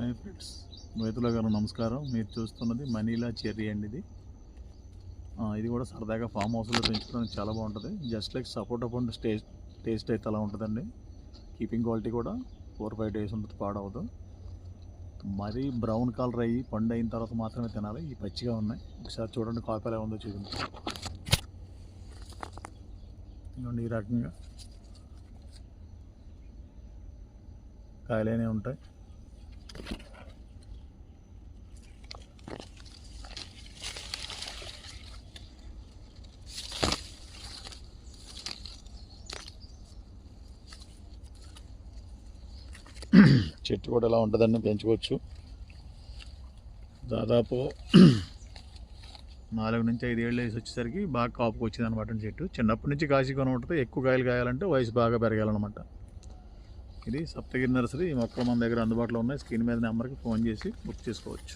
My friends, రైతుల గారు నమస్కారం. మీరు చూస్తున్నది మనీలా చెర్రీ అండి. ఇది కూడా సరదాగా ఫామ్ హౌస్లో పెంచుకోవడానికి చాలా బాగుంటుంది. జస్ట్ లైక్ సపోటా పండు టేస్ట్ అయితే అలా ఉంటుందండి. కీపింగ్ క్వాలిటీ కూడా 4-5 డేస్ ఉంటుంది, పాడవదు. మరీ బ్రౌన్ కలర్ అయ్యి పండు అయిన తర్వాత మాత్రమే తినాలి. ఈ పచ్చిగా ఉన్నాయి, ఒకసారి చూడండి కాపు ఎలా ఉందో చూపించాలి. ఈ రకంగా కాయలనే ఉంటాయి. చెట్టు కూడా ఎలా ఉంటుందని పెంచుకోవచ్చు. దాదాపు 4 నుంచి 5 ఏళ్ళు వేసి వచ్చేసరికి బాగా కాపుకు వచ్చింది అనమాట చెట్టు. చిన్నప్పటి నుంచి కాసి కొని ఉంటుంది. ఎక్కువ కాయలు కాయాలంటే వయసు బాగా పెరగాలన్నమాట. ఇది సప్తగిరి నర్సరీ. ఈ మొక్కలు మన దగ్గర అందుబాటులో ఉన్నాయి. స్క్రీన్ మీద నెంబర్కి ఫోన్ చేసి బుక్ చేసుకోవచ్చు.